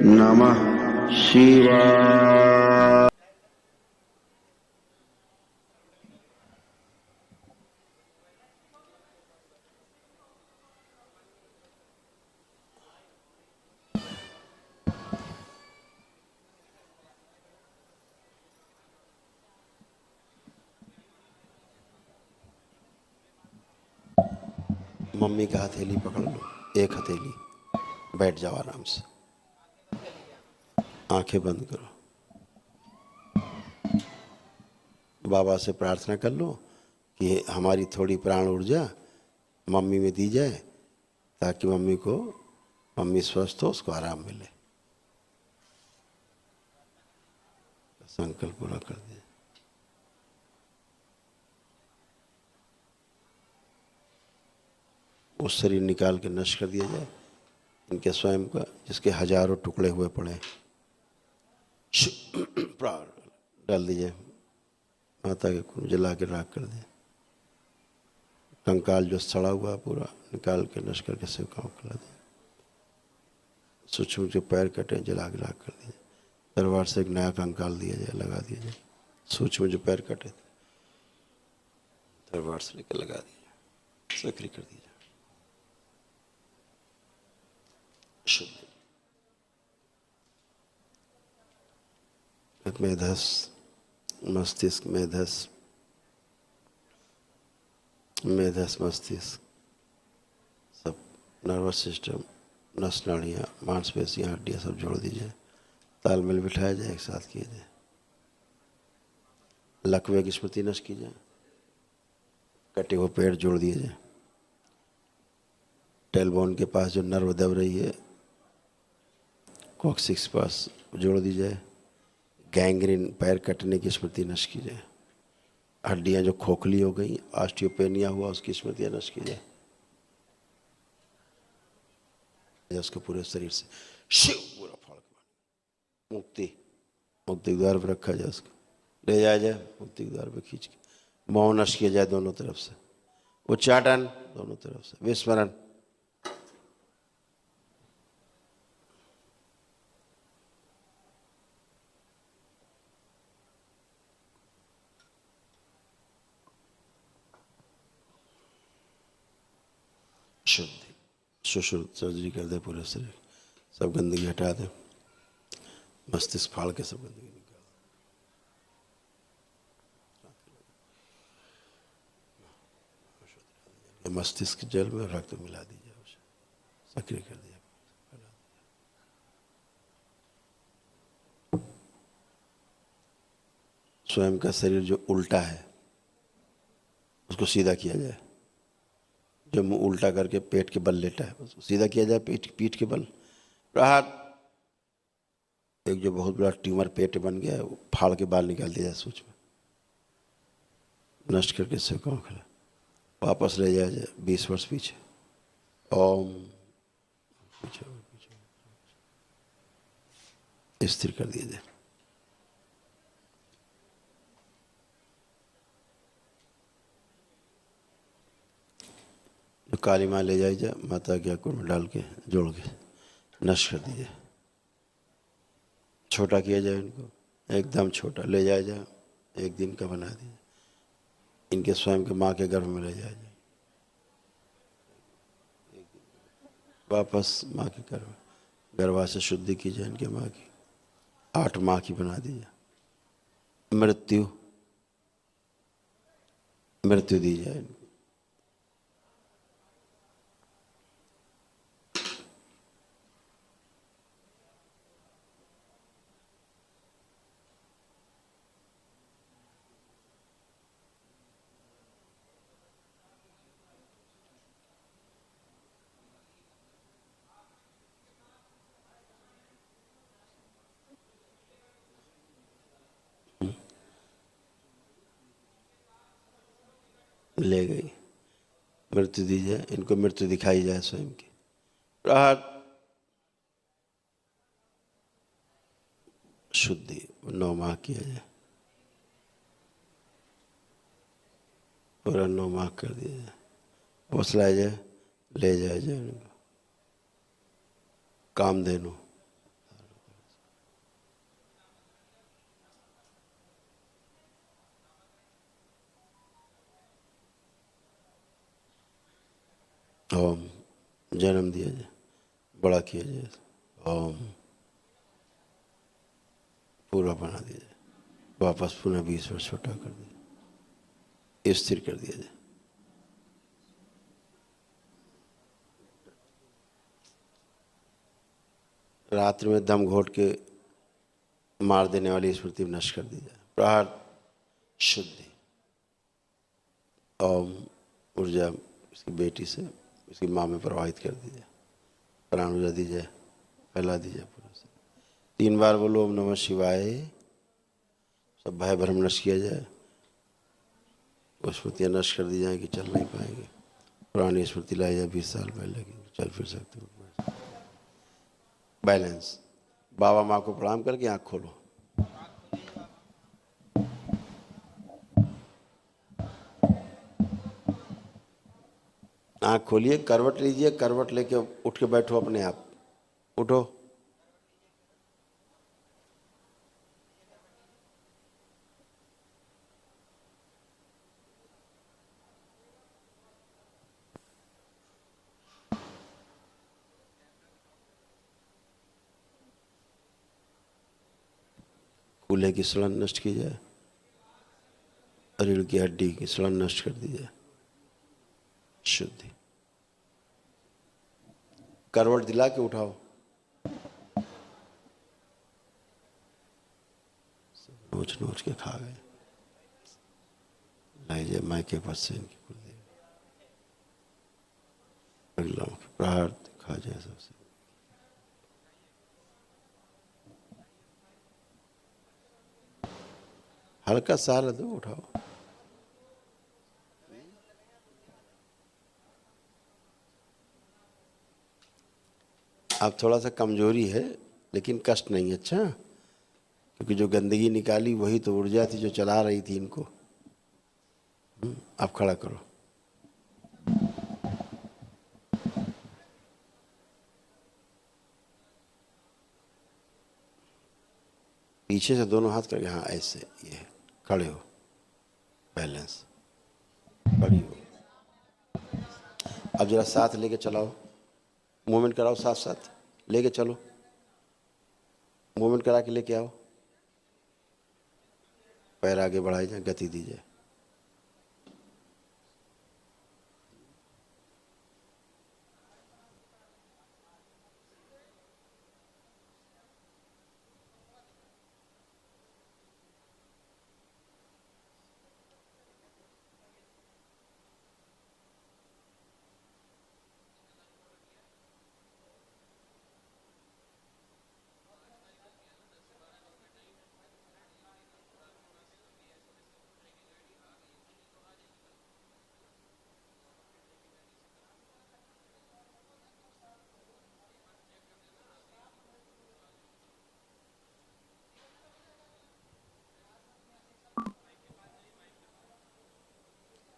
नमः शिवाय। मम्मी का हथेली पकड़ लो, एक हथेली, बैठ जाओ आराम से, आंखें बंद करो। बाबा से प्रार्थना कर लो कि हमारी थोड़ी प्राण ऊर्जा मम्मी में दी जाए, ताकि मम्मी स्वस्थ हो, उसको आराम मिले। संकल्प पूरा कर दिया। वो शरीर निकाल के नष्ट कर दिया जाए, इनके स्वयं का, जिसके हजारों टुकड़े हुए पड़े हैं। प्राण डाल दीजिए, माता के कुंड जला के राख कर दिए। कंकाल जो सड़ा हुआ पूरा निकाल के नष्ट करके सेवकाओं को खिला दिया। सूक्ष्म जो पैर कटे जला के राख कर दिए। दरबार से एक नया कंकाल दिया जाए, लगा दिया जाए। सूक्ष्म जो पैर कटे थे दरबार से लेकर लगा दिया, सक्रिय कर दिया। शुद्ध मेधस, मस्तिष्क, मेधस मस्तिष्क, सब नर्वस सिस्टम, नस नाड़ियाँ, मांसपेशियाँ, हड्डियाँ सब जोड़ दीजिए, तालमेल बिठाया जाए, एक साथ किया जाए। लकवे की स्मृति नष्ट की जाए, कटे हुए पेड़ जोड़ दिए जाए। टेलबोन के पास जो नर्व दब रही है, कॉक्सिक्स पास जोड़ दी जाए। गैंग्रीन, पैर कटने की स्मृति नष्ट की जाए। हड्डियां जो खोखली हो गई, ऑस्टियोपेनिया हुआ, उसकी स्मृतियां नष्ट की जाए। उसको पूरे शरीर से शिव पूरा फाड़ के मुक्ति द्वार पर रखा जाए, उसको ले जाया जाए, मुक्ति द्वार पर खींच के मोह नष्ट किया जाए दोनों तरफ से, उच्चाटन दोनों तरफ से, विस्मरण। शुद्धि, सुश्रुत सर्जरी कर दे पूरे शरीर, सब गंदगी हटा दे, मस्तिष्क फाड़ के सब गंदगी निकाल। मस्तिष्क जल में रक्त मिला दीजिए, उसे सक्रिय कर दिया। स्वयं का शरीर जो उल्टा है उसको सीधा किया जाए। जो मुंह उल्टा करके पेट के बल लेटा है, उसको सीधा किया जाए, पीठ के बल। प्रहार, एक जो बहुत बड़ा ट्यूमर पेट बन गया है, वो फाड़ के बाल निकाल दिया जाए, सूक्ष्म नष्ट करके सेवकाओं खिला, वापस ले जाया जाए 20 वर्ष पीछे। ओम, पीछे स्थिर कर दिया जाए। जो काली माँ ले जाई जाए, माता के अकुर में डाल के जोड़ के नष्ट कर दीजिए। छोटा किया जाए इनको, एकदम छोटा ले जाया जाए, एक दिन का बना दिया। इनके स्वयं के माँ के गर्भ में ले जाया जाए, वापस माँ के गर्भ, गर्भा से शुद्धि की जाए इनके माँ की, 8 माँ की बना दी जाए। मृत्यु दी जाए इनको। ले गई, मृत्यु दी जाए इनको, मृत्यु दिखाई जाए स्वयं की। प्रहार, शुद्धि 9 माह किया जाए, पूरा 9 माह कर दिया जाए, हौसला जाए, ले जाया जाए उनको। कामधेनु दम दिया जाए, बड़ा किया जाए, ओम पूरा बना दिया जाए, वापस पुनः 20 वर्ष छोटा कर दिया, स्थिर कर दिया जाए। रात्रि में दम घोट के मार देने वाली स्मृति नष्ट कर दी जाए। प्रहार शुद्धि, ओम ऊर्जा इसकी बेटी से इसकी माँ में प्रवाहित कर दी जाए, प्राण ऊर्जा दी जाए, फैला दी जाए पूरा से। 3 बार बोलो ओम नमः शिवाय। सब भय भ्रम नष्ट किया जाए, वो स्मृतियाँ नष्ट कर दी जाए कि चल नहीं पाएंगे। पुरानी स्मृति लाई जाए 20 साल पहले की, चल फिर सकते हो। बैलेंस। बाबा माँ को प्रणाम करके आँख खोलो। आँख खोलिए, करवट लीजिए, करवट लेके उठ के बैठो अपने आप, उठो। कूल्हे की सड़न नष्ट की जाए, रीढ़ की हड्डी की सड़न नष्ट कर दी जाए, शुद्धि। करवट दिला के उठाओ, नोच नोच के खा गए, लीजिए मायके पास से इनकी कुलदेवी, अगला प्रहार खा जाए सबसे। हल्का सहारा दो, उठाओ। अब थोड़ा सा कमजोरी है लेकिन कष्ट नहीं, अच्छा, क्योंकि जो गंदगी निकाली वही तो ऊर्जा थी जो चला रही थी इनको। अब खड़ा करो। पीछे से दोनों हाथ करके, हाँ ऐसे, ये खड़े हो, बैलेंस, खड़ी हो। अब जरा साथ लेके चलाओ, मूवमेंट कराओ, साथ साथ लेके चलो, मूवमेंट करा के लेके आओ, पैर आगे बढ़ाई जाए, गति दी जाए।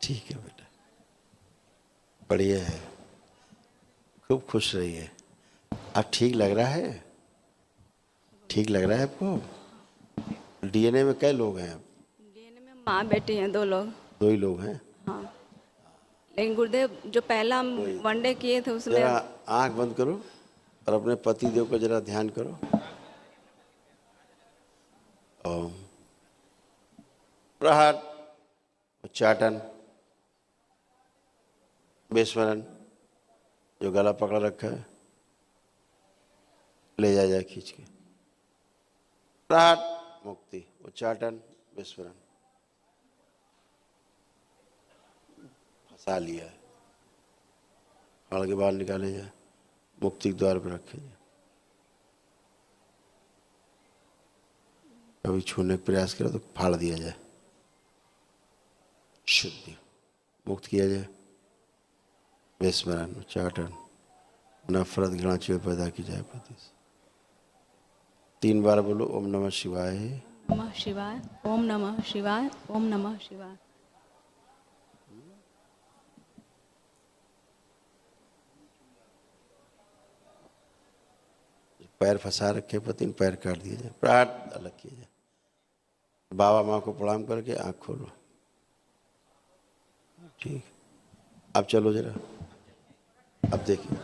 ठीक है बेटा, बढ़िया है, खूब खुश रहिए। अब ठीक लग रहा है? ठीक लग रहा है आपको? डीएनए में कई लोग हैं? डीएनए में माँ बेटी हैं, 2 लोग। 2 ही लोग हैं? हाँ, लेकिन गुरुदेव जो पहला हम वनडे किए थे उसमें। जरा आंख बंद करो और अपने पति देव का जरा ध्यान करो। ओम प्रहार, उच्चाटन, बेस्मरण, जो गला पकड़ रखा है ले जाए खींच के। प्रहार, मुक्ति, उच्चाटन, विस्मरण, फंसा लिया है, फाड़ के बाहर निकाले जाए, मुक्ति के द्वार पर रखे जाए। कभी छूने का प्रयास करो तो फाड़ दिया जाए, शुद्धि, मुक्त किया जाए। विस्मरण, उच्चाटन, नफरत घृणा चोट पैदा की जाए पति से। 3 बार बोलो ओम नमः शिवाय। नमः शिवाय, ओम नमः शिवाय, ओम नमः शिवाय। पैर फंसा रखे पति ने, पैर काट दिए जाए, प्राण अलग किया जाए। बाबा माँ को प्रणाम करके आँख खोलो। ठीक, अब चलो जरा, अब देखिए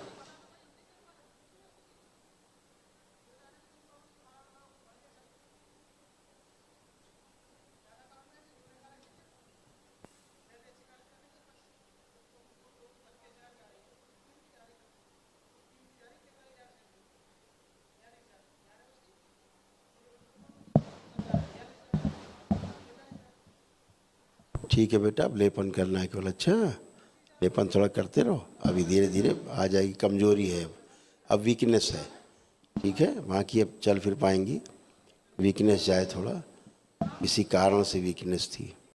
ठीक है बेटा, अब लेपन करना है केवल। अच्छा, लेपन थोड़ा करते रहो, अभी धीरे धीरे आ जाएगी। कमजोरी है, अब वीकनेस है, ठीक है, वहाँ की अब चल फिर पाएंगी। वीकनेस जाए थोड़ा, किसी कारण से वीकनेस थी।